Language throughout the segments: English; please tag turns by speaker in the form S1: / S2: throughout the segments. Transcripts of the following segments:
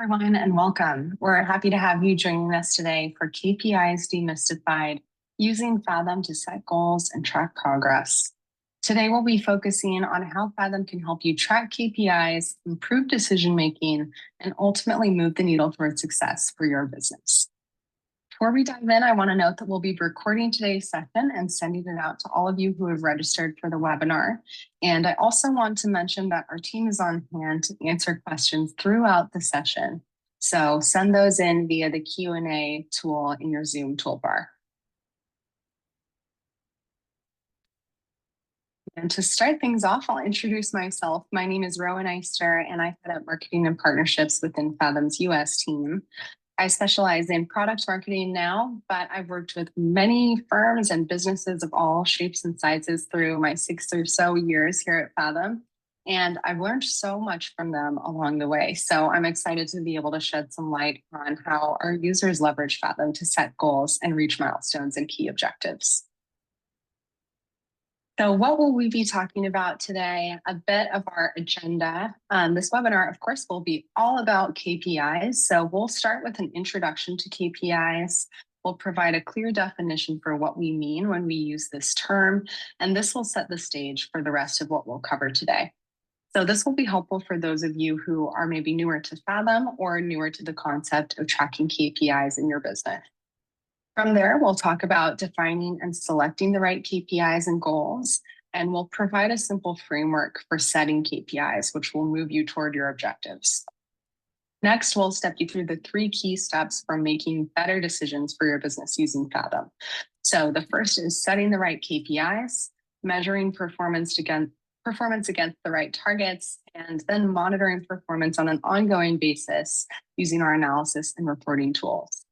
S1: Everyone, and welcome. We're happy to have you joining us today for KPIs Demystified, using Fathom to set goals and track progress. Today, we'll be focusing on how Fathom can help you track KPIs, improve decision-making, and ultimately move the needle towards success for your business. Before we dive in, I want to note that we'll be recording today's session and sending it out to all of you who have registered for the webinar. And I also want to mention that our team is on hand to answer questions throughout the session. So send those in via the Q&A tool in your Zoom toolbar. And to start things off, I'll introduce myself. My name is Rowan Eister, and I head up marketing and partnerships within Fathom's US team. I specialize in product marketing now, but I've worked with many firms and businesses of all shapes and sizes through my 6 or so years here at Fathom. And I've learned so much from them along the way. So I'm excited to be able to shed some light on how our users leverage Fathom to set goals and reach milestones and key objectives. So what will we be talking about today? A bit of our agenda. This webinar, of course, will be all about KPIs. So we'll start with an introduction to KPIs. We'll provide a clear definition for what we mean when we use this term, and this will set the stage for the rest of what we'll cover today. So this will be helpful for those of you who are maybe newer to Fathom or newer to the concept of tracking KPIs in your business. From there, we'll talk about defining and selecting the right KPIs and goals, and we'll provide a simple framework for setting KPIs, which will move you toward your objectives. Next, we'll step you through the 3 key steps for making better decisions for your business using Fathom. So the first is setting the right KPIs, measuring performance against the right targets, and then monitoring performance on an ongoing basis using our analysis and reporting tools.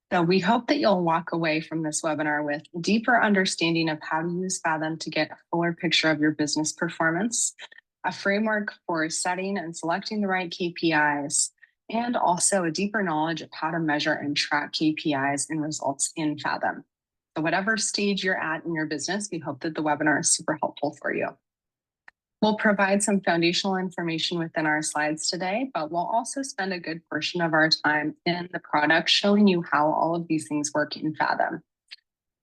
S1: So we hope that you'll walk away from this webinar with a deeper understanding of how to use Fathom to get a fuller picture of your business performance, a framework for setting and selecting the right KPIs, and also a deeper knowledge of how to measure and track KPIs and results in Fathom. So whatever stage you're at in your business, we hope that the webinar is super helpful for you. We'll provide some foundational information within our slides today, but we'll also spend a good portion of our time in the product showing you how all of these things work in Fathom.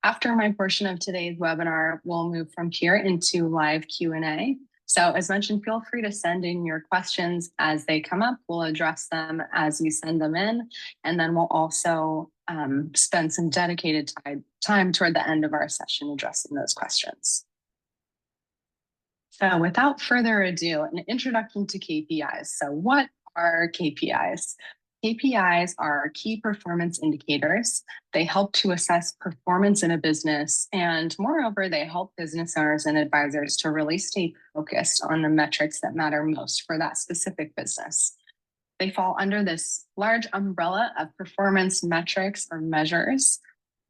S1: After my portion of today's webinar, we'll move from here into live Q&A. So as mentioned, feel free to send in your questions as they come up. We'll address them as you send them in, and then we'll also spend some dedicated time toward the end of our session addressing those questions. So without further ado, an introduction to KPIs. So what are KPIs? KPIs are key performance indicators. They help to assess performance in a business, and moreover, they help business owners and advisors to really stay focused on the metrics that matter most for that specific business. They fall under this large umbrella of performance metrics or measures,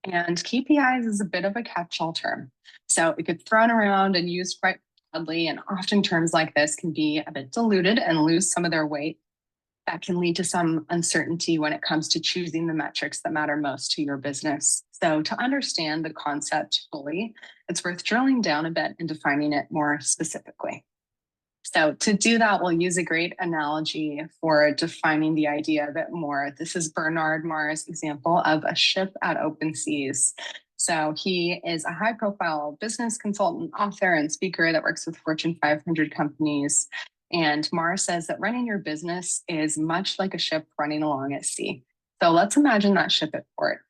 S1: and KPIs is a bit of a catch-all term. So it gets thrown around and used quite and often terms like this can be a bit diluted and lose some of their weight. That can lead to some uncertainty when it comes to choosing the metrics that matter most to your business. So to understand the concept fully, it's worth drilling down a bit and defining it more specifically. So to do that, we'll use a great analogy for defining the idea a bit more. This is Bernard Marr's example of a ship at open seas. So he is a high-profile business consultant, author, and speaker that works with Fortune 500 companies. And Marr says that running your business is much like a ship running along at sea. So let's imagine that ship at port.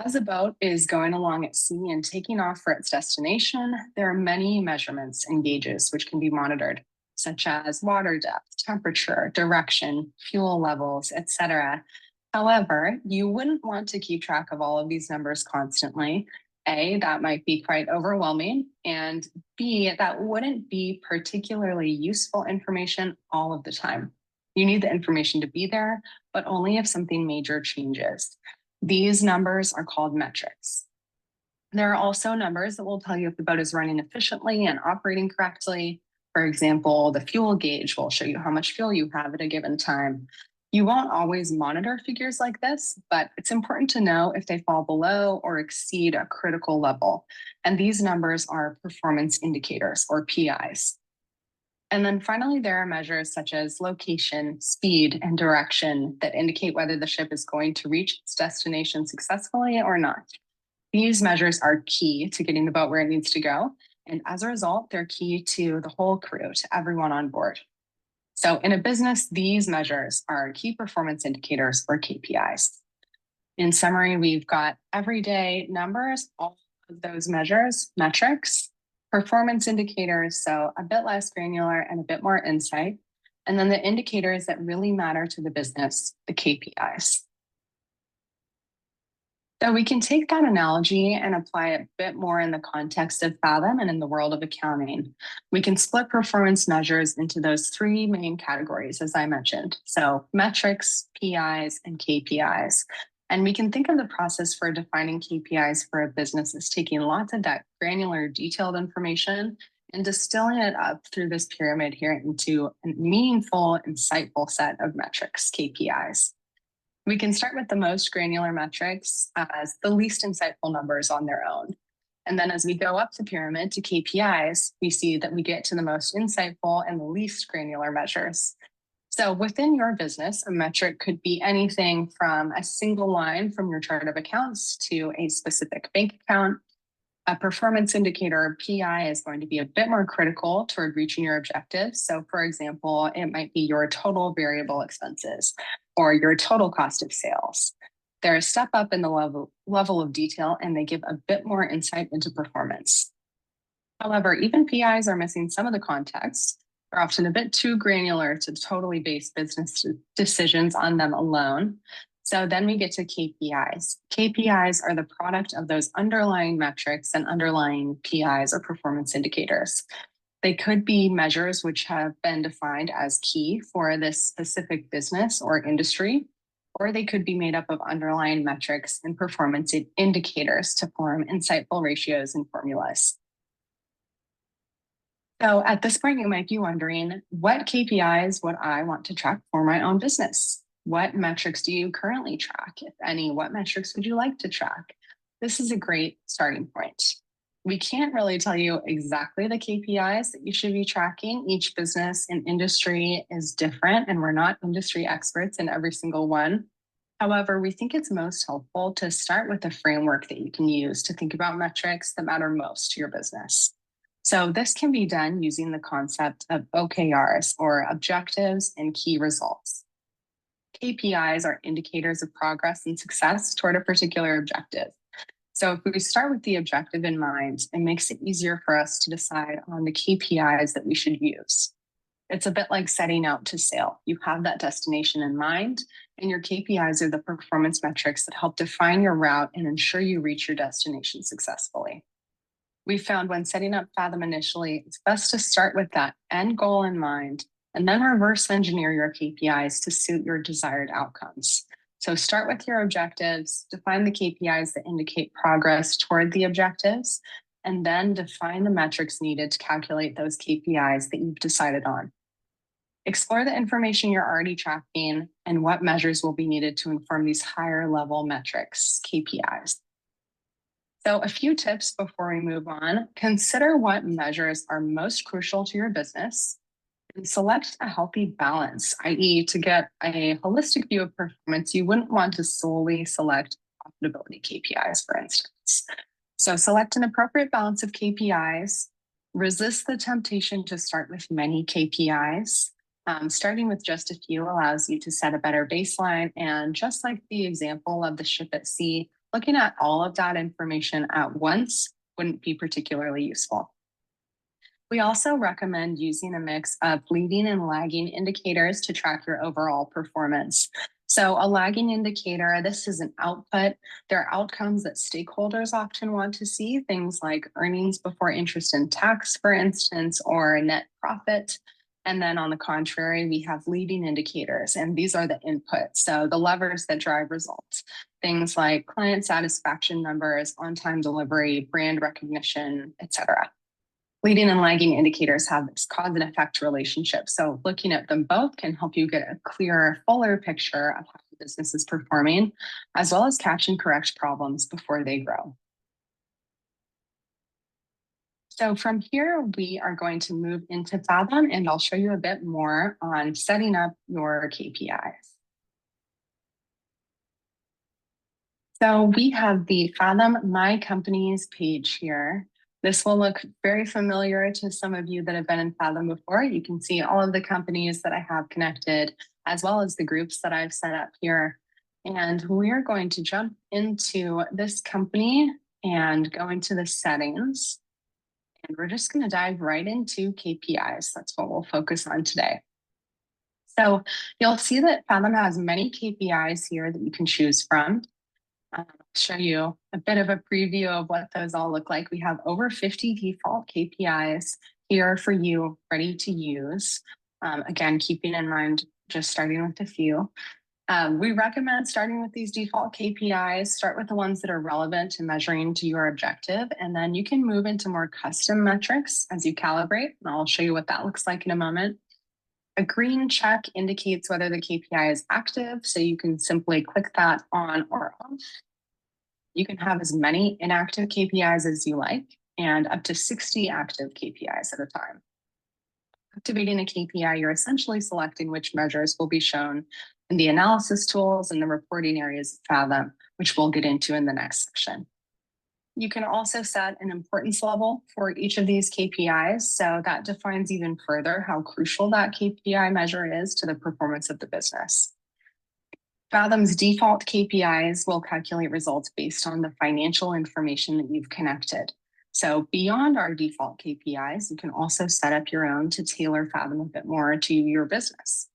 S1: As a boat is going along at sea and taking off for its destination, there are many measurements and gauges which can be monitored, such as water depth, temperature, direction, fuel levels, etc. However, you wouldn't want to keep track of all of these numbers constantly. A, that might be quite overwhelming, and B, that wouldn't be particularly useful information all of the time. You need the information to be there, but only if something major changes. These numbers are called metrics. There are also numbers that will tell you if the boat is running efficiently and operating correctly. For example, the fuel gauge will show you how much fuel you have at a given time. You won't always monitor figures like this, but it's important to know if they fall below or exceed a critical level. And these numbers are performance indicators, or PIs. And then finally, there are measures such as location, speed, and direction that indicate whether the ship is going to reach its destination successfully or not. These measures are key to getting the boat where it needs to go. And as a result, they're key to the whole crew, to everyone on board. So in a business, these measures are key performance indicators or KPIs. In summary, we've got everyday numbers, all of those measures, metrics, performance indicators, so a bit less granular and a bit more insight, and then the indicators that really matter to the business, the KPIs. So we can take that analogy and apply it a bit more in the context of Fathom and in the world of accounting. We can split performance measures into those three main categories, as I mentioned. So metrics, PIs, and KPIs. And we can think of the process for defining KPIs for a business as taking lots of that granular, detailed information and distilling it up through this pyramid here into a meaningful, insightful set of metrics, KPIs. We can start with the most granular metrics as the least insightful numbers on their own. And then as we go up the pyramid to KPIs, we see that we get to the most insightful and the least granular measures. So within your business, a metric could be anything from a single line from your chart of accounts to a specific bank account. A performance indicator, PI, is going to be a bit more critical toward reaching your objectives. So for example, it might be your total variable expenses or your total cost of sales. They're a step up in the level of detail, and they give a bit more insight into performance. However, even PIs are missing some of the context. They're often a bit too granular to totally base business decisions on them alone. So then we get to KPIs. KPIs are the product of those underlying metrics and underlying PIs or performance indicators. They could be measures which have been defined as key for this specific business or industry, or they could be made up of underlying metrics and performance indicators to form insightful ratios and formulas. So at this point, you might be wondering, what KPIs would I want to track for my own business? What metrics do you currently track? If any, what metrics would you like to track? This is a great starting point. We can't really tell you exactly the KPIs that you should be tracking. Each business and industry is different, and we're not industry experts in every single one. However, we think it's most helpful to start with a framework that you can use to think about metrics that matter most to your business. So this can be done using the concept of OKRs, or objectives and key results. KPIs are indicators of progress and success toward a particular objective. So if we start with the objective in mind, it makes it easier for us to decide on the KPIs that we should use. It's a bit like setting out to sail. You have that destination in mind, and your KPIs are the performance metrics that help define your route and ensure you reach your destination successfully. We found when setting up Fathom initially, it's best to start with that end goal in mind and then reverse engineer your KPIs to suit your desired outcomes. So start with your objectives, define the KPIs that indicate progress toward the objectives, and then define the metrics needed to calculate those KPIs that you've decided on. Explore the information you're already tracking and what measures will be needed to inform these higher level metrics, KPIs. So a few tips before we move on. Consider what measures are most crucial to your business and select a healthy balance, i.e. to get a holistic view of performance, you wouldn't want to solely select profitability KPIs, for instance. So select an appropriate balance of KPIs, resist the temptation to start with many KPIs. Starting with just a few allows you to set a better baseline, and just like the example of the ship at sea, looking at all of that information at once wouldn't be particularly useful. We also recommend using a mix of leading and lagging indicators to track your overall performance. So a lagging indicator, this is an output. There are outcomes that stakeholders often want to see, things like earnings before interest and tax, for instance, or net profit. And then on the contrary, we have leading indicators, and these are the inputs. So the levers that drive results, things like client satisfaction numbers, on-time delivery, brand recognition, etc. Leading and lagging indicators have this cause and effect relationship. So looking at them both can help you get a clearer, fuller picture of how the business is performing, as well as catch and correct problems before they grow. So from here, we are going to move into Fathom, and I'll show you a bit more on setting up your KPIs. So we have the Fathom My Companies page here. This will look very familiar to some of you that have been in Fathom before. You can see all of the companies that I have connected, as well as the groups that I've set up here. And we're going to jump into this company and go into the settings. And we're just going to dive right into KPIs. That's what we'll focus on today. So you'll see that Fathom has many KPIs here that you can choose from. I'll show you a bit of a preview of what those all look like. We have over 50 default KPIs here for you ready to use. Again, keeping in mind, just starting with a few. We recommend starting with these default KPIs. Start with the ones that are relevant to measuring to your objective, and then you can move into more custom metrics as you calibrate. And I'll show you what that looks like in a moment. A green check indicates whether the KPI is active, so you can simply click that on or off. You can have as many inactive KPIs as you like, and up to 60 active KPIs at a time. Activating a KPI, you're essentially selecting which measures will be shown in the analysis tools and the reporting areas of Fathom, which we'll get into in the next section. You can also set an importance level for each of these KPIs, so that defines even further how crucial that KPI measure is to the performance of the business. Fathom's default KPIs will calculate results based on the financial information that you've connected. So beyond our default KPIs, you can also set up your own to tailor Fathom a bit more to your business.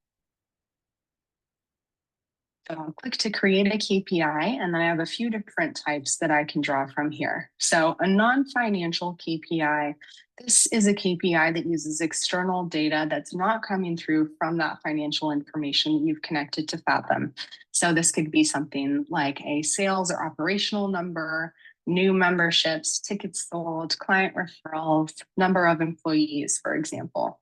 S1: So I'll click to create a KPI, and then I have a few different types that I can draw from here. So a non-financial KPI, this is a KPI that uses external data that's not coming through from that financial information that you've connected to Fathom. So this could be something like a sales or operational number, new memberships, tickets sold, client referrals, number of employees, for example.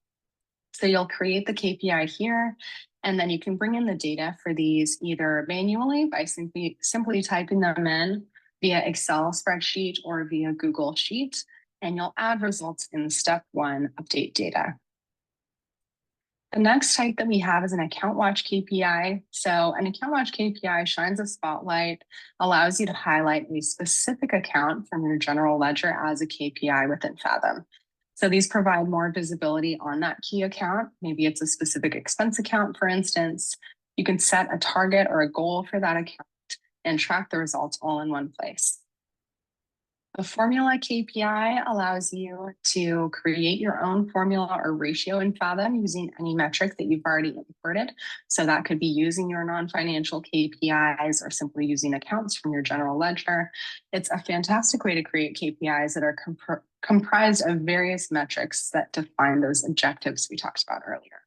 S1: So you'll create the KPI here, and then you can bring in the data for these either manually by simply typing them in via Excel spreadsheet or via Google Sheet, and you'll add results in step 1, update data. The next type that we have is an account watch KPI. So an account watch KPI shines a spotlight, allows you to highlight a specific account from your general ledger as a KPI within Fathom. So these provide more visibility on that key account. Maybe it's a specific expense account, for instance. You can set a target or a goal for that account and track the results all in one place. A formula KPI allows you to create your own formula or ratio in Fathom using any metric that you've already imported. So that could be using your non-financial KPIs or simply using accounts from your general ledger. It's a fantastic way to create KPIs that are comprised of various metrics that define those objectives we talked about earlier.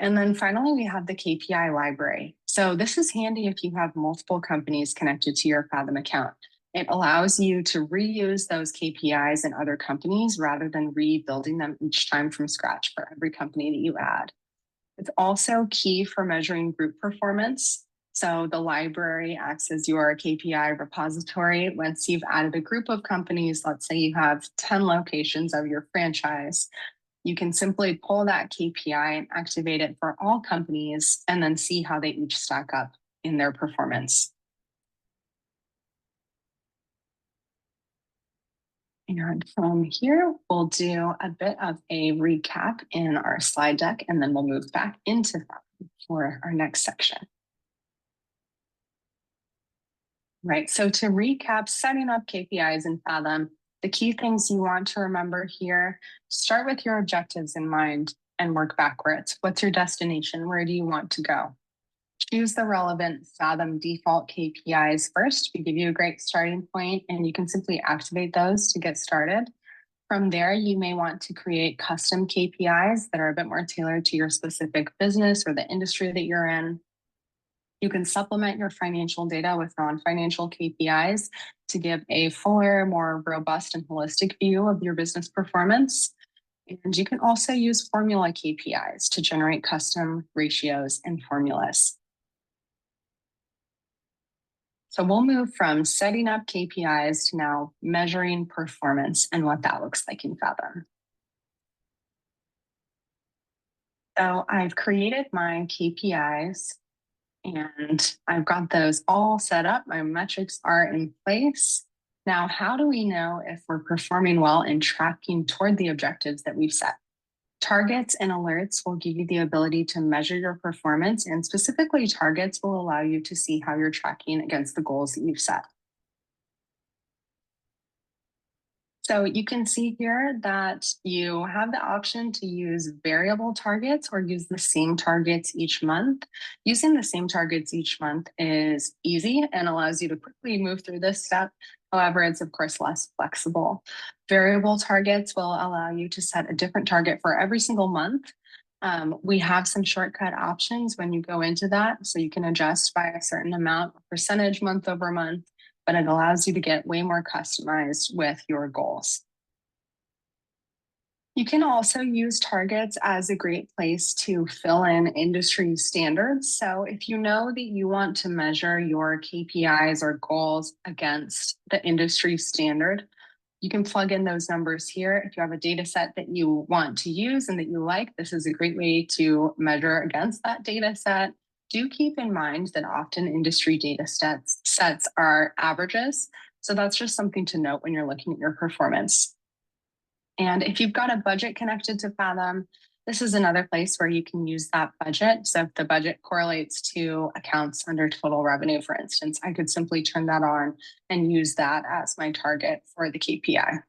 S1: And then finally, we have the KPI library. So this is handy if you have multiple companies connected to your Fathom account. It allows you to reuse those KPIs in other companies rather than rebuilding them each time from scratch for every company that you add. It's also key for measuring group performance. So the library acts as your KPI repository. Once you've added a group of companies, let's say you have 10 locations of your franchise, you can simply pull that KPI and activate it for all companies and then see how they each stack up in their performance. And from here, we'll do a bit of a recap in our slide deck, and then we'll move back into that for our next section. Right, so to recap, setting up KPIs in Fathom, the key things you want to remember here, start with your objectives in mind and work backwards. What's your destination? Where do you want to go? Choose the relevant Fathom default KPIs first. We give you a great starting point, and you can simply activate those to get started. From there, you may want to create custom KPIs that are a bit more tailored to your specific business or the industry that you're in. You can supplement your financial data with non-financial KPIs to give a fuller, more robust and holistic view of your business performance. And you can also use formula KPIs to generate custom ratios and formulas. So we'll move from setting up KPIs to now measuring performance and what that looks like in Fathom. So I've created my KPIs and I've got those all set up. My metrics are in place. Now, how do we know if we're performing well and tracking toward the objectives that we've set? Targets and alerts will give you the ability to measure your performance, and specifically targets will allow you to see how you're tracking against the goals that you've set. So you can see here that you have the option to use variable targets or use the same targets each month. Using the same targets each month is easy and allows you to quickly move through this step. However, it's of course less flexible. Variable targets will allow you to set a different target for every single month. We have some shortcut options when you go into that, so you can adjust by a certain amount, percentage month over month, but it allows you to get way more customized with your goals. You can also use targets as a great place to fill in industry standards. So if you know that you want to measure your KPIs or goals against the industry standard, you can plug in those numbers here. If you have a data set that you want to use and that you like, this is a great way to measure against that data set. Do keep in mind that often industry data sets are averages. So that's just something to note when you're looking at your performance. And if you've got a budget connected to Fathom, this is another place where you can use that budget. So if the budget correlates to accounts under total revenue, for instance, I could simply turn that on and use that as my target for the KPI.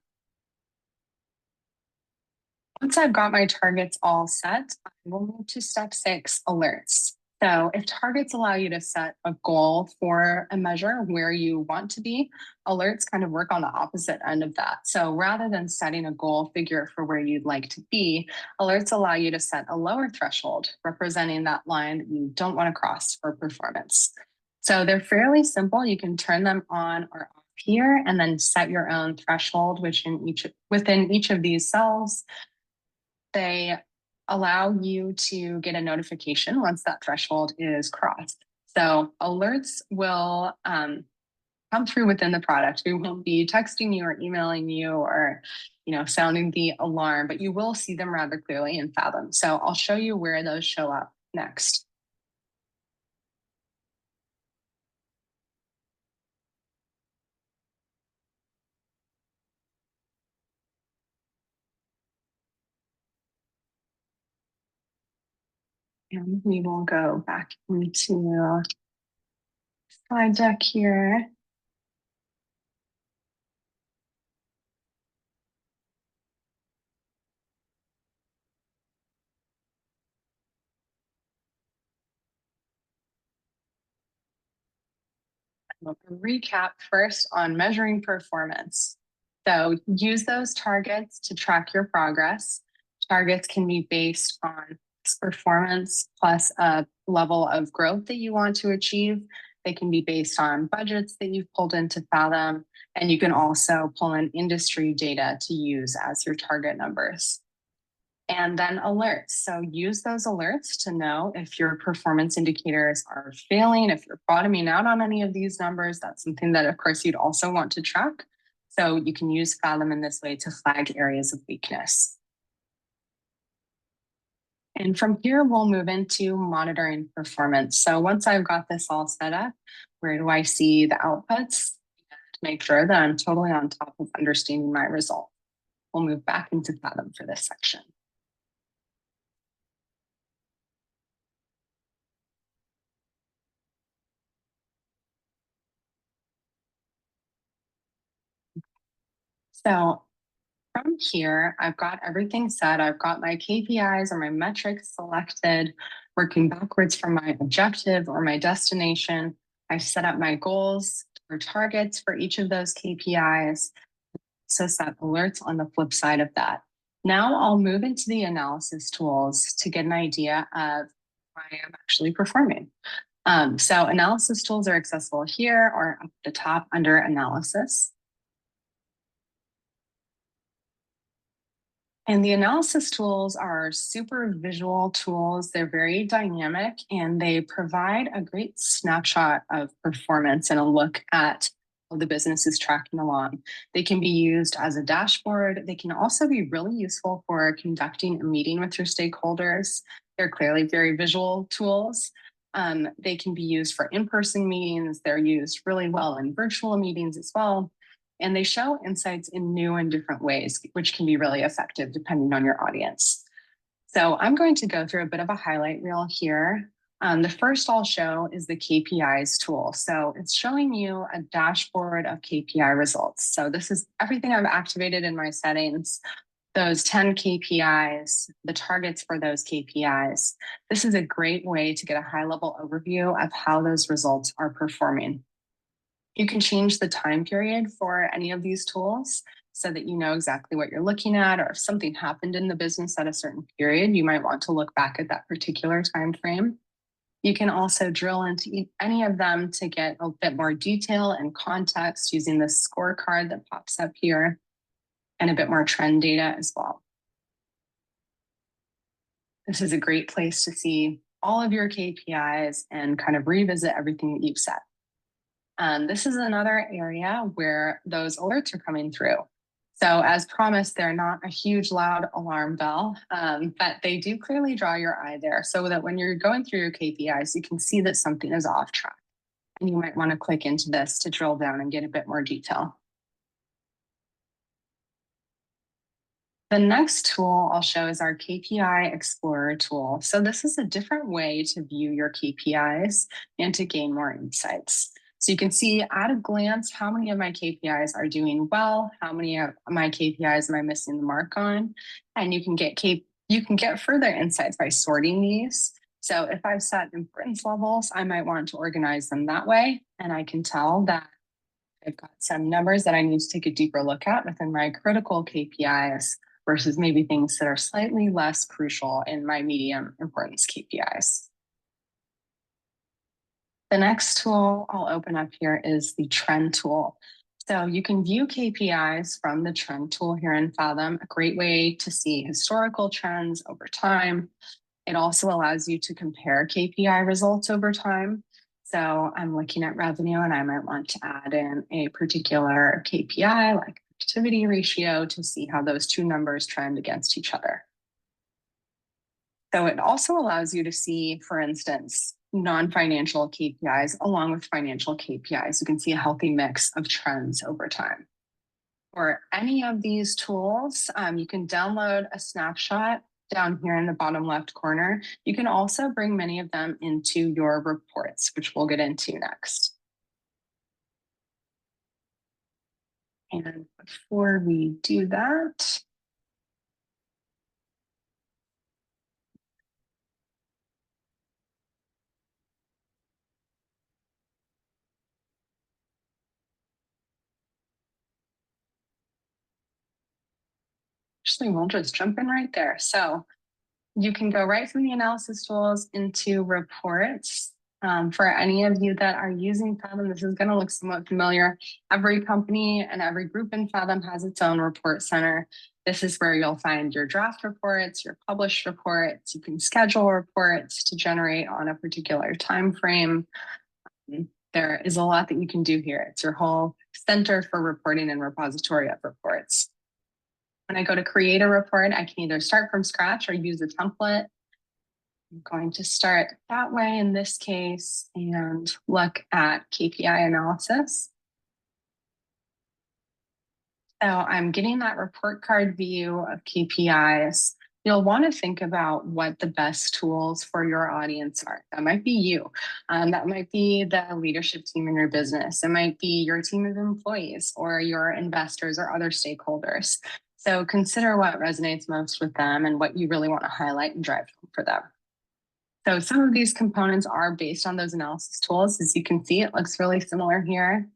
S1: Once I've got my targets all set, I will move to step 6, alerts. So if targets allow you to set a goal for a measure where you want to be, alerts kind of work on the opposite end of that. So rather than setting a goal figure for where you'd like to be, alerts allow you to set a lower threshold representing that line that you don't want to cross for performance. So they're fairly simple. You can turn them on or off here and then set your own threshold, which within each of these cells, they allow you to get a notification once that threshold is crossed. So alerts will come through within the product. We won't be texting you or emailing you or sounding the alarm, but you will see them rather clearly in Fathom. So I'll show you where those show up next. And we will go back into slide deck here. We'll recap first on measuring performance. So use those targets to track your progress. Targets can be based on performance plus a level of growth that you want to achieve. They can be based on budgets that you've pulled into Fathom, and you can also pull in industry data to use as your target numbers. And then alerts. So use those alerts to know if your performance indicators are failing, if you're bottoming out on any of these numbers. That's something that, of course, you'd also want to track. So you can use Fathom in this way to flag areas of weakness. And from here, we'll move into monitoring performance. So once I've got this all set up, where do I see the outputs? To make sure that I'm totally on top of understanding my result. We'll move back into Fathom for this section. So from here, I've got everything set. I've got my KPIs or my metrics selected, working backwards from my objective or my destination. I've set up my goals or targets for each of those KPIs. So set alerts on the flip side of that. Now I'll move into the analysis tools to get an idea of how I am actually performing. So analysis tools are accessible here or up at the top under analysis. And the analysis tools are super visual tools. They're very dynamic and they provide a great snapshot of performance and a look at how the business is tracking along. They can be used as a dashboard. They can also be really useful for conducting a meeting with your stakeholders. They're clearly very visual tools. They can be used for in-person meetings. They're used really well in virtual meetings as well. And they show insights in new and different ways, which can be really effective depending on your audience. So I'm going to go through a bit of a highlight reel here. The first I'll show is the KPIs tool. So it's showing you a dashboard of KPI results. So this is everything I've activated in my settings, those 10 KPIs, the targets for those KPIs. This is a great way to get a high-level overview of how those results are performing. You can change the time period for any of these tools so that you know exactly what you're looking at, or if something happened in the business at a certain period, you might want to look back at that particular time frame. You can also drill into any of them to get a bit more detail and context using the scorecard that pops up here, and a bit more trend data as well. This is a great place to see all of your KPIs and kind of revisit everything that you've set. This is another area where those alerts are coming through. So as promised, they're not a huge loud alarm bell, but they do clearly draw your eye there so that when you're going through your KPIs, you can see that something is off track. And you might want to click into this to drill down and get a bit more detail. The next tool I'll show is our KPI Explorer tool. So this is a different way to view your KPIs and to gain more insights. So you can see at a glance how many of my KPIs are doing well, how many of my KPIs am I missing the mark on, and you can get further insights by sorting these. So if I've set importance levels, I might want to organize them that way, and I can tell that I've got some numbers that I need to take a deeper look at within my critical KPIs versus maybe things that are slightly less crucial in my medium importance KPIs. The next tool I'll open up here is the trend tool. So you can view KPIs from the trend tool here in Fathom, a great way to see historical trends over time. It also allows you to compare KPI results over time. So I'm looking at revenue and I might want to add in a particular KPI like activity ratio to see how those two numbers trend against each other. So it also allows you to see, for instance, non-financial KPIs along with financial KPIs. You can see a healthy mix of trends over time. For any of these tools, you can download a snapshot down here in the bottom left corner. You can also bring many of them into your reports, which we'll get into next. And before we do that, actually, we'll just jump in right there. So you can go right from the analysis tools into reports. For any of you that are using Fathom, this is going to look somewhat familiar. Every company and every group in Fathom has its own report center. This is where you'll find your draft reports, your published reports. You can schedule reports to generate on a particular time frame. There is a lot that you can do here. It's your whole center for reporting and repository of reports. When I go to create a report, I can either start from scratch or use a template. I'm going to start that way in this case and look at KPI analysis. So I'm getting that report card view of KPIs. You'll want to think about what the best tools for your audience are. That might be you. That might be the leadership team in your business. It might be your team of employees or your investors or other stakeholders. So consider what resonates most with them and what you really want to highlight and drive home for them. So some of these components are based on those analysis tools. As you can see, it looks really similar here.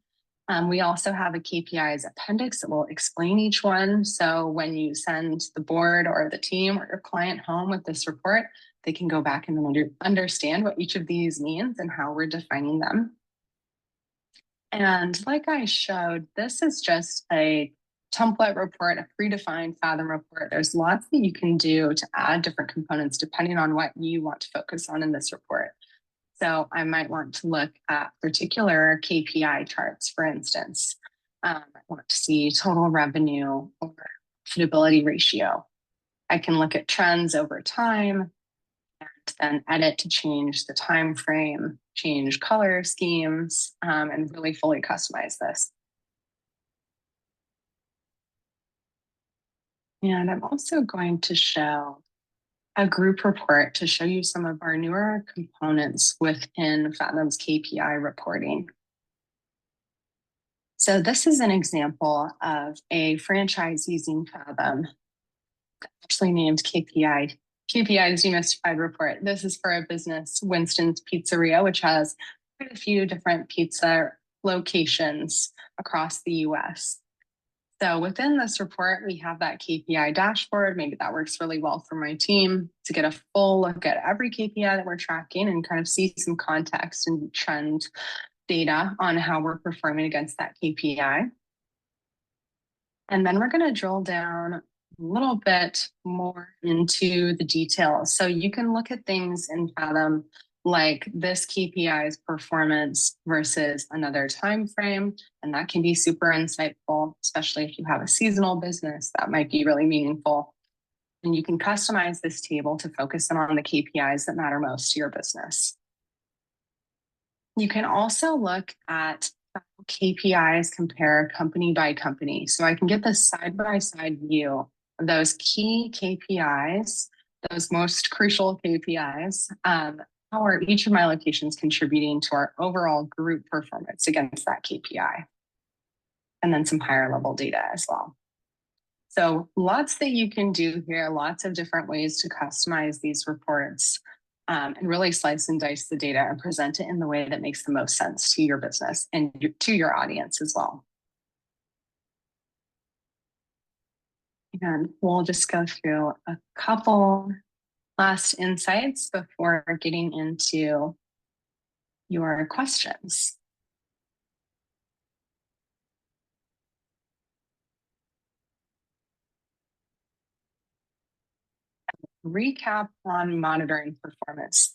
S1: We also have a KPIs appendix that will explain each one. So when you send the board or the team or your client home with this report, they can go back and understand what each of these means and how we're defining them. And like I showed, this is just a template report, a predefined Fathom report. There's lots that you can do to add different components depending on what you want to focus on in this report. So I might want to look at particular KPI charts, for instance. I want to see total revenue or profitability ratio. I can look at trends over time and then edit to change the time frame, change color schemes, and really fully customize this. And I'm also going to show a group report to show you some of our newer components within Fathom's KPI reporting. So this is an example of a franchise using Fathom, actually named KPIs Demystified report. This is for a business, Winston's Pizzeria, which has quite a few different pizza locations across the US. So within this report, we have that KPI dashboard. Maybe that works really well for my team to get a full look at every KPI that we're tracking and kind of see some context and trend data on how we're performing against that KPI. And then we're going to drill down a little bit more into the details. So you can look at things in Fathom like this KPI's performance versus another time frame, and that can be super insightful, especially if you have a seasonal business. That might be really meaningful. And you can customize this table to focus on the KPIs that matter most to your business. You can also look at KPIs compare company by company. So I can get this side-by-side view of those key KPIs, those most crucial KPIs. How are each of my locations contributing to our overall group performance against that KPI? And then some higher level data as well. So lots that you can do here, lots of different ways to customize these reports. And really slice and dice the data and present it in the way that makes the most sense to your business and to your audience as well. And we'll just go through a couple last insights before getting into your questions. Recap on monitoring performance.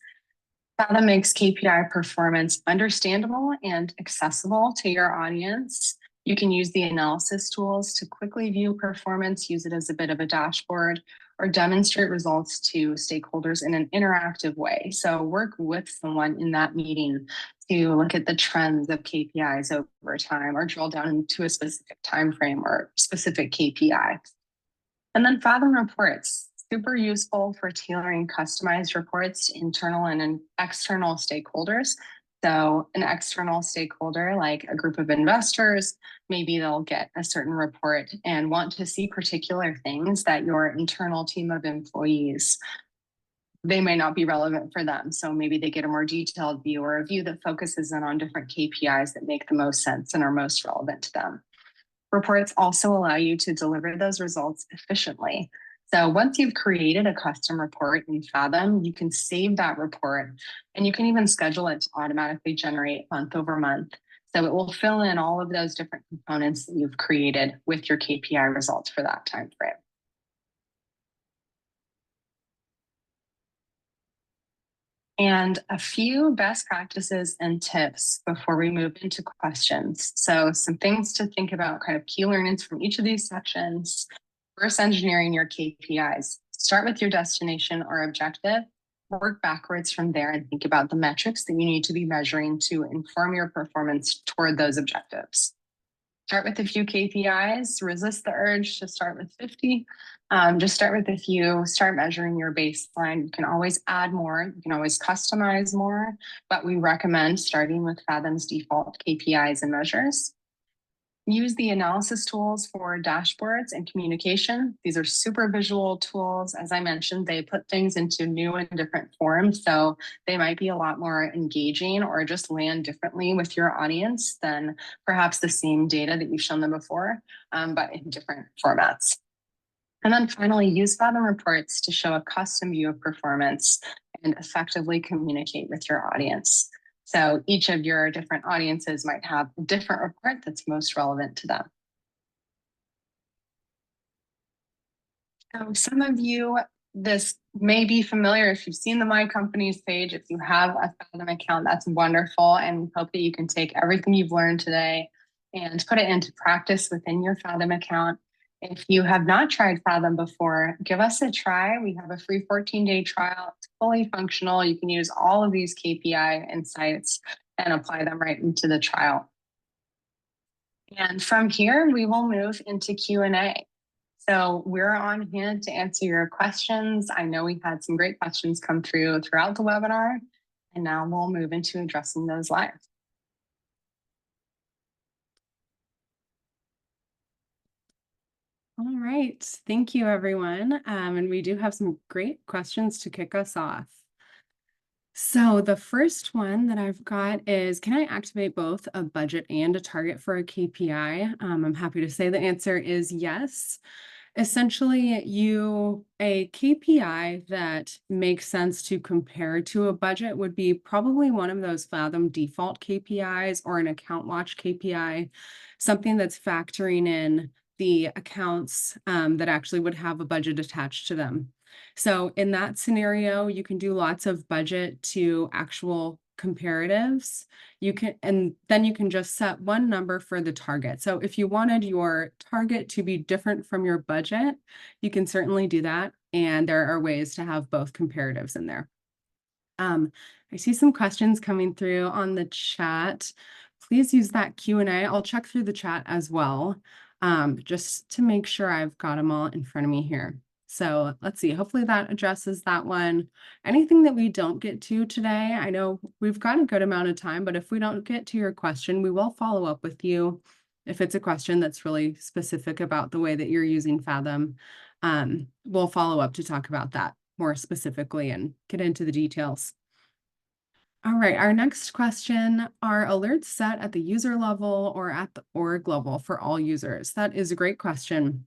S1: Fathom makes KPI performance understandable and accessible to your audience. You can use the analysis tools to quickly view performance, use it as a bit of a dashboard, or demonstrate results to stakeholders in an interactive way. So work with someone in that meeting to look at the trends of KPIs over time or drill down into a specific time frame or specific KPI. And then Fathom reports. Super useful for tailoring customized reports to internal and external stakeholders. So an external stakeholder, like a group of investors, maybe they'll get a certain report and want to see particular things that your internal team of employees, they may not be relevant for them. So maybe they get a more detailed view or a view that focuses in on different KPIs that make the most sense and are most relevant to them. Reports also allow you to deliver those results efficiently. So once you've created a custom report in Fathom, you can save that report and you can even schedule it to automatically generate month over month. So it will fill in all of those different components that you've created with your KPI results for that time frame. And a few best practices and tips before we move into questions. So some things to think about, kind of key learnings from each of these sections. First, engineering your KPIs. Start with your destination or objective. Work backwards from there and think about the metrics that you need to be measuring to inform your performance toward those objectives. Start with a few KPIs, resist the urge to start with 50. Just start with a few, start measuring your baseline. You can always add more, you can always customize more, but we recommend starting with Fathom's default KPIs and measures. Use the analysis tools for dashboards and communication. These are super visual tools. As I mentioned, they put things into new and different forms. So they might be a lot more engaging or just land differently with your audience than perhaps the same data that you've shown them before, but in different formats. And then finally, use Fathom reports to show a custom view of performance and effectively communicate with your audience. So each of your different audiences might have a different report that's most relevant to them. So some of you, this may be familiar if you've seen the My Companies page. If you have a Fathom account, that's wonderful. And we hope that you can take everything you've learned today and put it into practice within your Fathom account. If you have not tried Fathom before, give us a try. We have a free 14-day trial. It's fully functional. You can use all of these KPI insights and apply them right into the trial. And from here, we will move into Q&A. So we're on hand to answer your questions. I know we had some great questions come through throughout the webinar, and now we'll move into addressing those live.
S2: All right, thank you, everyone. And we do have some great questions to kick us off. So the first one that I've got is, can I activate both a budget and a target for a KPI? I'm happy to say the answer is yes. Essentially, a KPI that makes sense to compare to a budget would be probably one of those Fathom default KPIs or an account watch KPI, something that's factoring in the accounts that actually would have a budget attached to them. So in that scenario, you can do lots of budget to actual comparatives. And then you can just set one number for the target. So if you wanted your target to be different from your budget, you can certainly do that. And there are ways to have both comparatives in there. I see some questions coming through on the chat. Please use that Q&A. I'll check through the chat as well, just to make sure I've got them all in front of me here. So let's see, hopefully that addresses that one. Anything that we don't get to today, I know we've got a good amount of time, but if we don't get to your question, we will follow up with you. If it's a question that's really specific about the way that you're using Fathom, we'll follow up to talk about that more specifically and get into the details. All right, our next question, are alerts set at the user level or at the org level for all users? That is a great question.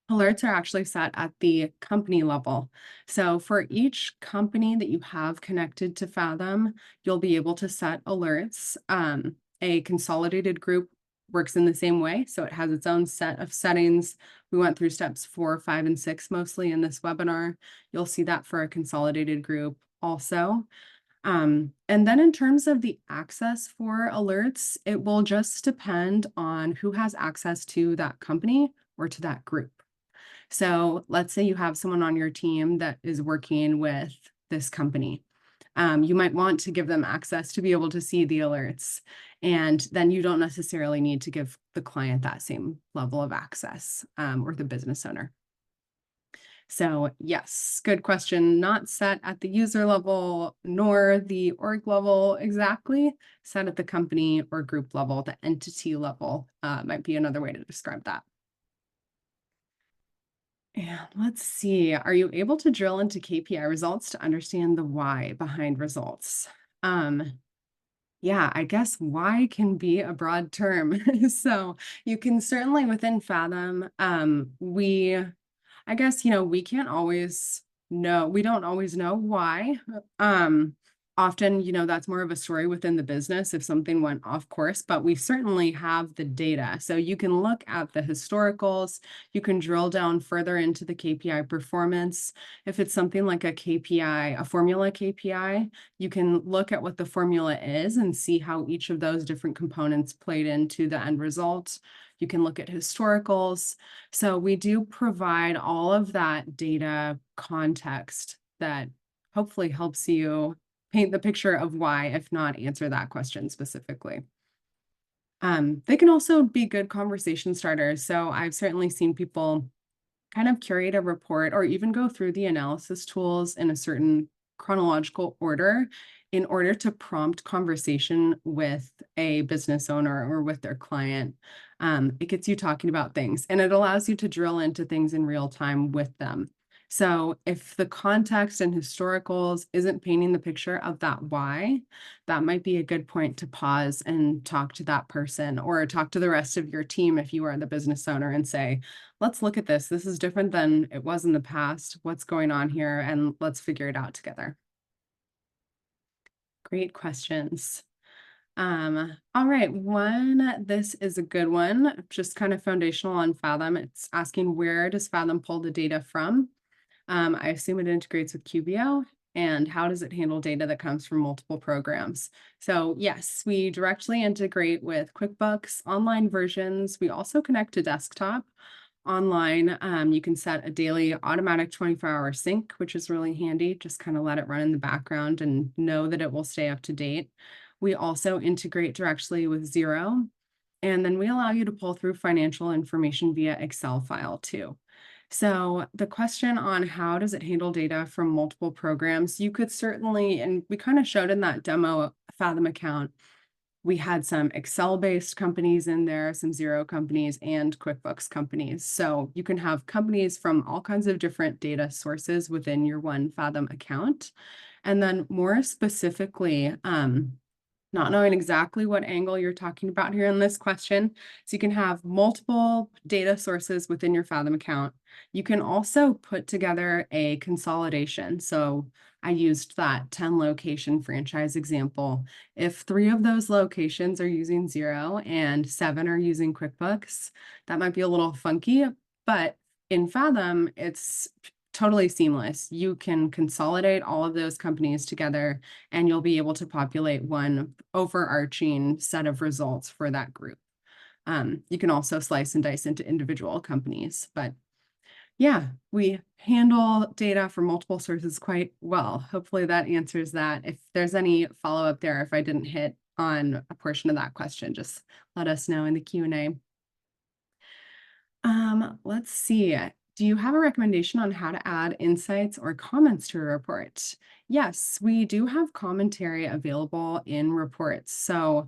S2: Alerts are actually set at the company level. So for each company that you have connected to Fathom, you'll be able to set alerts. A consolidated group works in the same way. So it has its own set of settings. We went through steps 4, 5, and 6 mostly in this webinar. You'll see that for a consolidated group also. And then in terms of the access for alerts, it will just depend on who has access to that company or to that group. So let's say you have someone on your team that is working with this company. You might want to give them access to be able to see the alerts. And then you don't necessarily need to give the client that same level of access, or the business owner. So yes, good question. Not set at the user level nor the org level exactly, set at the company or group level, the entity level might be another way to describe that. And let's see, are you able to drill into KPI results to understand the why behind results? Yeah, I guess why can be a broad term. So you can certainly within Fathom, I guess, we can't always know, we don't always know why. Often, that's more of a story within the business if something went off course, but we certainly have the data. So you can look at the historicals, you can drill down further into the KPI performance. If it's something like a KPI, a formula KPI, you can look at what the formula is and see how each of those different components played into the end result. You can look at historicals. So we do provide all of that data context that hopefully helps you paint the picture of why, if not answer that question specifically. They can also be good conversation starters. So I've certainly seen people kind of curate a report or even go through the analysis tools in a certain chronological order in order to prompt conversation with a business owner or with their client. It gets you talking about things and it allows you to drill into things in real time with them. So if the context and historicals isn't painting the picture of that why, that might be a good point to pause and talk to that person or talk to the rest of your team if you are the business owner and say, let's look at this. This is different than it was in the past. What's going on here? And let's figure it out together. Great questions. All right, this is a good one, just kind of foundational on Fathom. It's asking, where does Fathom pull the data from? I assume it integrates with QBO. And how does it handle data that comes from multiple programs? So yes, we directly integrate with QuickBooks, online versions. We also connect to desktop. Online, you can set a daily automatic 24-hour sync, which is really handy. Just kind of let it run in the background and know that it will stay up to date. We also integrate directly with Xero, and then we allow you to pull through financial information via Excel file too. So the question on how does it handle data from multiple programs, you could certainly, and we kind of showed in that demo Fathom account, we had some Excel-based companies in there, some Xero companies, and QuickBooks companies. So you can have companies from all kinds of different data sources within your one Fathom account. And then more specifically, not knowing exactly what angle you're talking about here in this question. So you can have multiple data sources within your Fathom account. You can also put together a consolidation. So I used that 10 location franchise example. If 3 of those locations are using Xero and 7 are using QuickBooks, that might be a little funky, but in Fathom, it's totally seamless. You can consolidate all of those companies together and you'll be able to populate one overarching set of results for that group. You can also slice and dice into individual companies, but yeah, we handle data from multiple sources quite well. Hopefully that answers that. If there's any follow-up there, if I didn't hit on a portion of that question, just let us know in the Q&A. Let's see. Do you have a recommendation on how to add insights or comments to a report? Yes, we do have commentary available in reports. So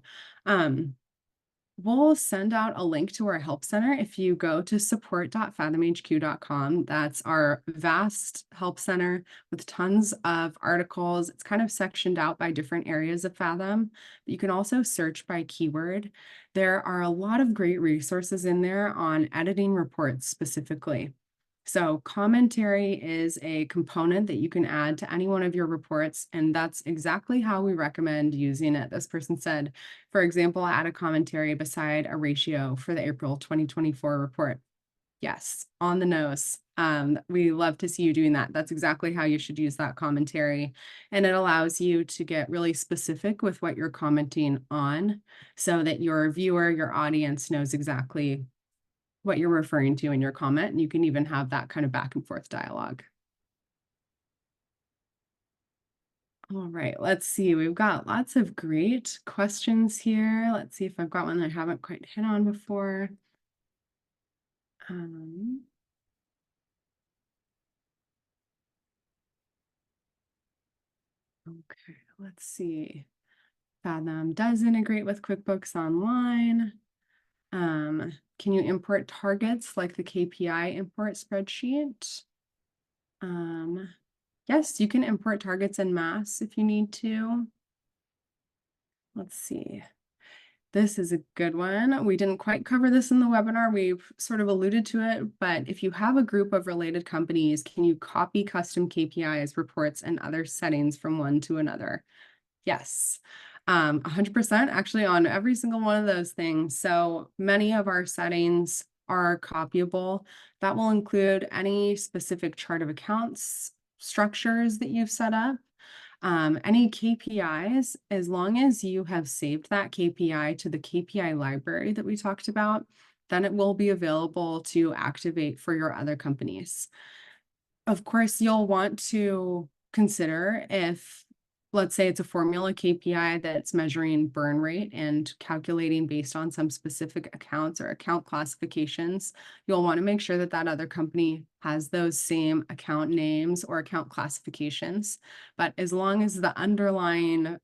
S2: we'll send out a link to our help center. If you go to support.fathomhq.com, that's our vast help center with tons of articles. It's kind of sectioned out by different areas of Fathom. You can also search by keyword. There are a lot of great resources in there on editing reports specifically. So commentary is a component that you can add to any one of your reports, and that's exactly how we recommend using it. This person said, for example, add a commentary beside a ratio for the April 2024 report. Yes, on the nose. We love to see you doing that. That's exactly how you should use that commentary. And it allows you to get really specific with what you're commenting on so that your viewer, your audience knows exactly what you're referring to in your comment, and you can even have that kind of back and forth dialogue. All right, let's see. We've got lots of great questions here. Let's see if I've got one that I haven't quite hit on before. Okay, let's see. Fathom does integrate with QuickBooks Online. Can you import targets like the KPI import spreadsheet? Yes, you can import targets en masse if you need to. Let's see. This is a good one. We didn't quite cover this in the webinar. We've sort of alluded to it, but if you have a group of related companies, can you copy custom KPIs, reports, and other settings from one to another? Yes, 100% actually on every single one of those things. So many of our settings are copyable. That will include any specific chart of accounts structures that you've set up. Any KPIs, as long as you have saved that KPI to the KPI library that we talked about, then it will be available to activate for your other companies. Of course, you'll want to consider if, let's say it's a formula KPI that's measuring burn rate and calculating based on some specific accounts or account classifications, you'll want to make sure that that other company has those same account names or account classifications. But as long as the underlying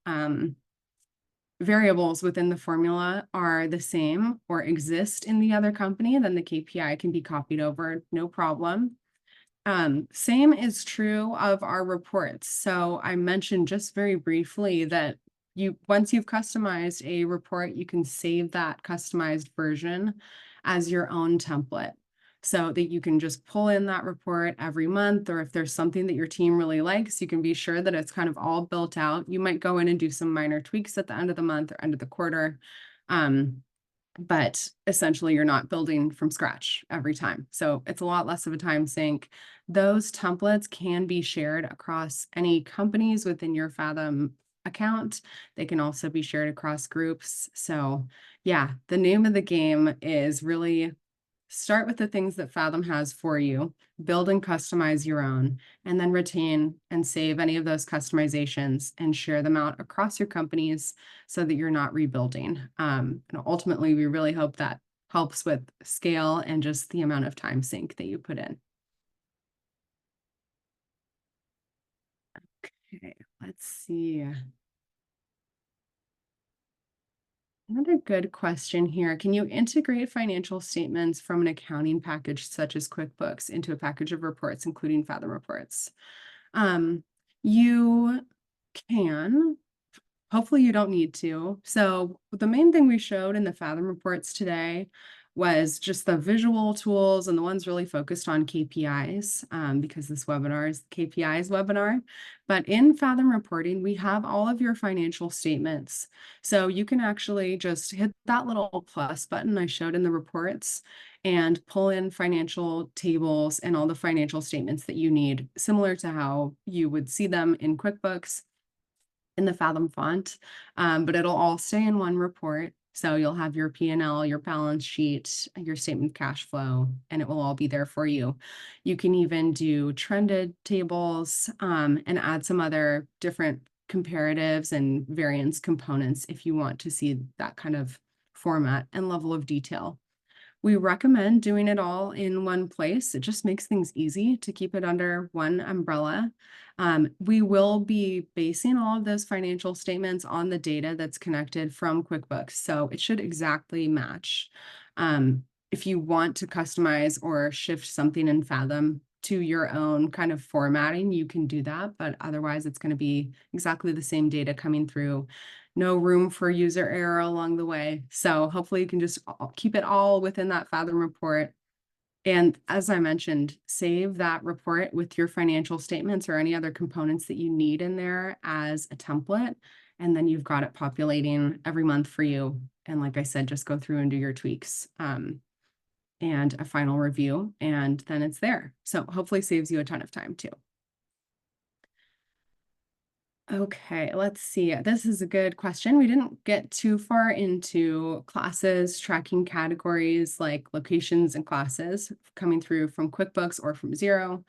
S2: variables within the formula are the same or exist in the other company, then the KPI can be copied over, no problem. Same is true of our reports. So I mentioned just very briefly that once you've customized a report, you can save that customized version as your own template. so that you can just pull in that report every month, or if there's something that your team really likes, you can be sure that it's kind of all built out. You might go in and do some minor tweaks at the end of the month or end of the quarter. But essentially you're not building from scratch every time. So it's a lot less of a time sink. Those templates can be shared across any companies within your Fathom account. They can also be shared across groups. So yeah, the name of the game is really start with the things that Fathom has for you, build and customize your own, and then retain and save any of those customizations and share them out across your companies so that you're not rebuilding. And ultimately, we really hope that helps with scale and just the amount of time sink that you put in. Okay, let's see. Another good question here. Can you integrate financial statements from an accounting package such as QuickBooks into a package of reports, including Fathom reports? Um, you can. Hopefully you don't need to. So the main thing we showed in the Fathom reports today was just the visual tools and the ones really focused on KPIs, because this webinar is KPIs webinar. But in Fathom reporting, we have all of your financial statements. So you can actually just hit that little plus button I showed in the reports and pull in financial tables and all the financial statements that you need, similar to how you would see them in QuickBooks in the Fathom font, but it'll all stay in one report. So you'll have your P&L, your balance sheet, your statement of cash flow, and it will all be there for you. You can even do trended tables, and add some other different comparatives and variance components if you want to see that kind of format and level of detail. We recommend doing it all in one place. It just makes things easy to keep it under one umbrella. We will be basing all of those financial statements on the data that's connected from QuickBooks, so it should exactly match. If you want to customize or shift something in Fathom to your own kind of formatting, you can do that, but otherwise it's going to be exactly the same data coming through. No room for user error along the way. So hopefully you can just keep it all within that Fathom report. And as I mentioned, save that report with your financial statements or any other components that you need in there as a template. And then you've got it populating every month for you. And like I said, just go through and do your tweaks, and a final review, and then it's there. So hopefully saves you a ton of time too. Okay, let's see. This is a good question. We didn't get too far into classes, tracking categories like locations and classes coming through from QuickBooks or from Xero.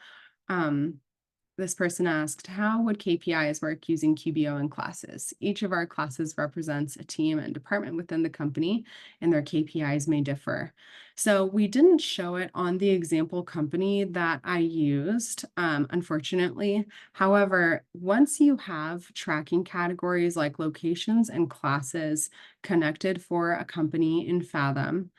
S2: This person asked, how would KPIs work using QBO in classes? Each of our classes represents a team and department within the company, and their KPIs may differ. So we didn't show it on the example company that I used, unfortunately. However, once you have tracking categories like locations and classes connected for a company in Fathom,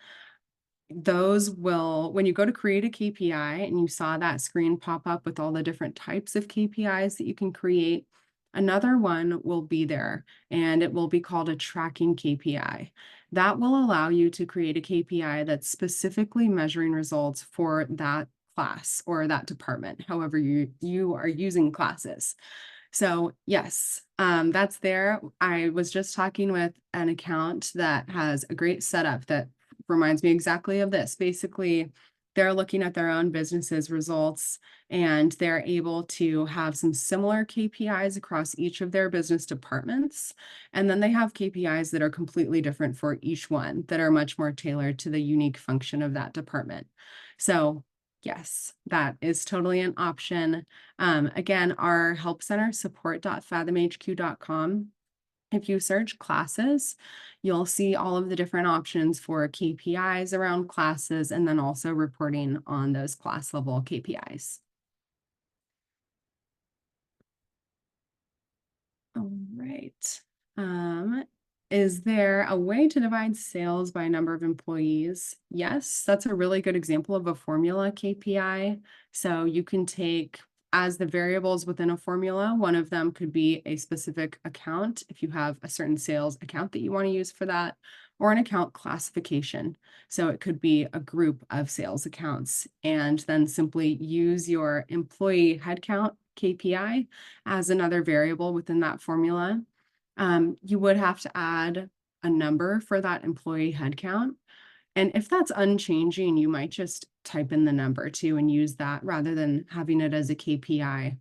S2: those will, when you go to create a KPI and you saw that screen pop up with all the different types of KPIs that you can create, another one will be there and it will be called a tracking KPI. That will allow you to create a KPI that's specifically measuring results for that class or that department, however you are using classes. So yes, that's there. I was just talking with an account that has a great setup that reminds me exactly of this. Basically, they're looking at their own business's results and they're able to have some similar KPIs across each of their business departments. And then they have KPIs that are completely different for each one that are much more tailored to the unique function of that department. So yes, that is totally an option. Again, our help center, support.fathomhq.com. If you search classes, you'll see all of the different options for KPIs around classes and then also reporting on those class level KPIs. All right. Is there a way to divide sales by number of employees? Yes, that's a really good example of a formula KPI. So you can take as the variables within a formula, one of them could be a specific account if you have a certain sales account that you want to use for that, or an account classification. So it could be a group of sales accounts, and then simply use your employee headcount KPI as another variable within that formula. You would have to add a number for that employee headcount. And if that's unchanging, you might just type in the number too and use that rather than having it as a KPI.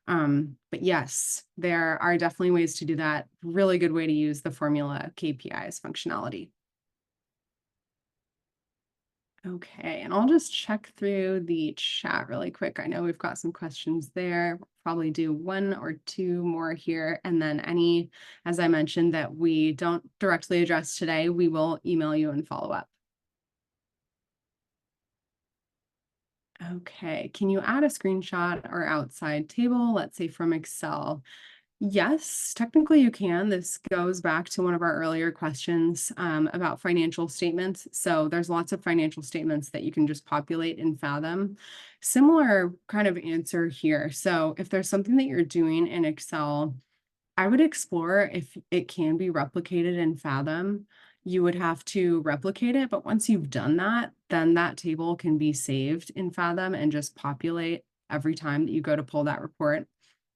S2: But yes, there are definitely ways to do that. Really good way to use the formula KPIs functionality. Okay, and I'll just check through the chat really quick. I know we've got some questions there. We'll probably do one or two more here, and then any, as I mentioned, that we don't directly address today, we will email you and follow up. Okay, can you add a screenshot or outside table, let's say from Excel? Yes, technically you can. This goes back to one of our earlier questions about financial statements. So there's lots of financial statements that you can just populate in Fathom. Similar kind of answer here. So if there's something that you're doing in Excel, I would explore if it can be replicated in Fathom. You would have to replicate it, but once you've done that, then that table can be saved in Fathom and just populate every time that you go to pull that report,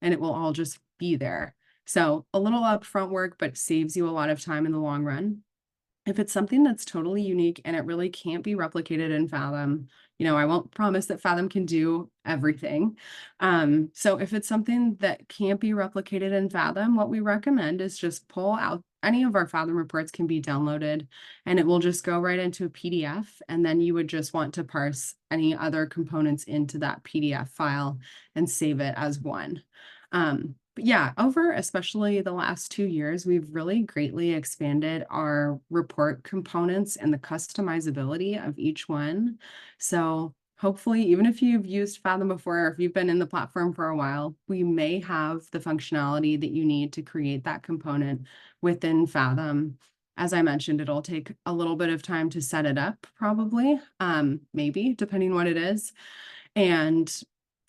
S2: and it will all just be there. So a little upfront work, but saves you a lot of time in the long run. If it's something that's totally unique and it really can't be replicated in Fathom, I won't promise that Fathom can do everything. So if it's something that can't be replicated in Fathom, what we recommend is just pull out any of our Fathom reports can be downloaded, and it will just go right into a PDF. And then you would just want to parse any other components into that PDF file and save it as one. But yeah, over especially the last 2 years, we've really greatly expanded our report components and the customizability of each one. So hopefully, even if you've used Fathom before, or if you've been in the platform for a while, we may have the functionality that you need to create that component within Fathom. As I mentioned, it'll take a little bit of time to set it up, probably, maybe, depending what it is. And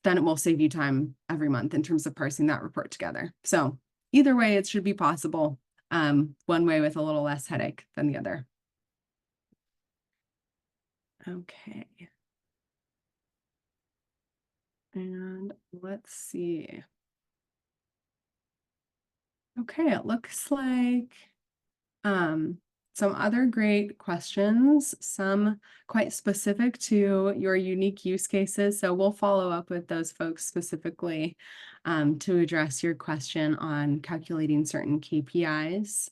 S2: then it will save you time every month in terms of parsing that report together. So either way, it should be possible. One way with a little less headache than the other. Okay. And let's see. Okay, it looks like some other great questions, some quite specific to your unique use cases. So we'll follow up with those folks specifically to address your question on calculating certain KPIs.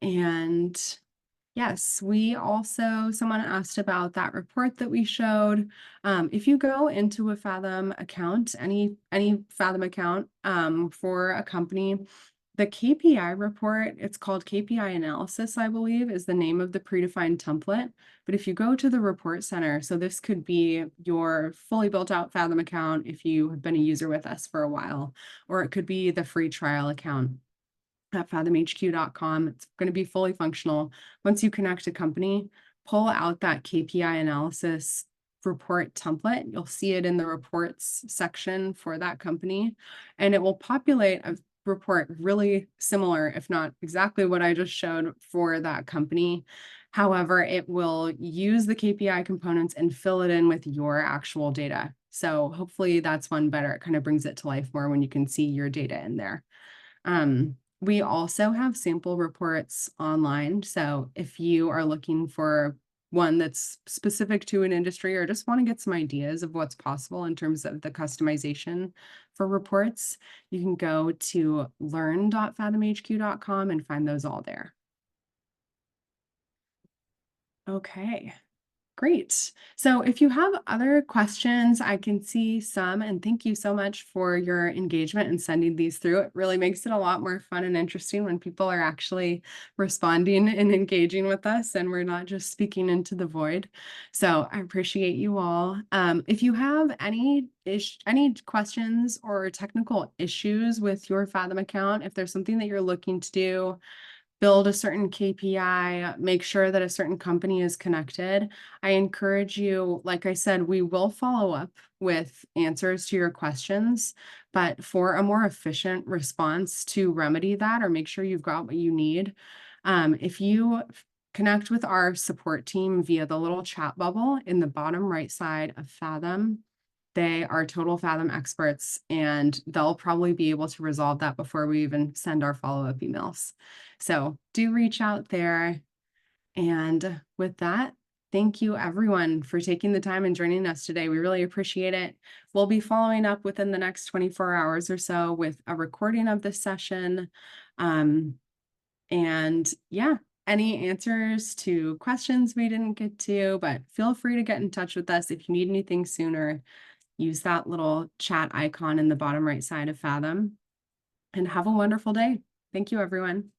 S2: And yes, we also, someone asked about that report that we showed. If you go into a Fathom account, any Fathom account for a company, the KPI report, it's called KPI analysis, I believe, is the name of the predefined template. But if you go to the report center, so this could be your fully built out Fathom account if you have been a user with us for a while, or it could be the free trial account at fathomhq.com. It's going to be fully functional. Once you connect a company, pull out that KPI analysis report template. You'll see it in the reports section for that company, and it will populate a report really similar, if not exactly what I just showed for that company. However, it will use the KPI components and fill it in with your actual data. So hopefully that's one better. It kind of brings it to life more when you can see your data in there. We also have sample reports online. So if you are looking for one that's specific to an industry or just want to get some ideas of what's possible in terms of the customization for reports, you can go to learn.fathomhq.com and find those all there. Okay. Great. So if you have other questions, I can see some, and thank you so much for your engagement and sending these through. It really makes it a lot more fun and interesting when people are actually responding and engaging with us, and we're not just speaking into the void. So I appreciate you all. If you have any questions or technical issues with your Fathom account, if there's something that you're looking to do, build a certain KPI, make sure that a certain company is connected, I encourage you, like I said, we will follow up with answers to your questions, but for a more efficient response to remedy that or make sure you've got what you need, if you connect with our support team via the little chat bubble in the bottom right side of Fathom. They are total Fathom experts, and they'll probably be able to resolve that before we even send our follow-up emails. So do reach out there. And with that, thank you everyone for taking the time and joining us today. We really appreciate it. We'll be following up within the next 24 hours or so with a recording of this session. And yeah, any answers to questions we didn't get to, but feel free to get in touch with us if you need anything sooner. Use that little chat icon in the bottom right side of Fathom, and have a wonderful day. Thank you, everyone.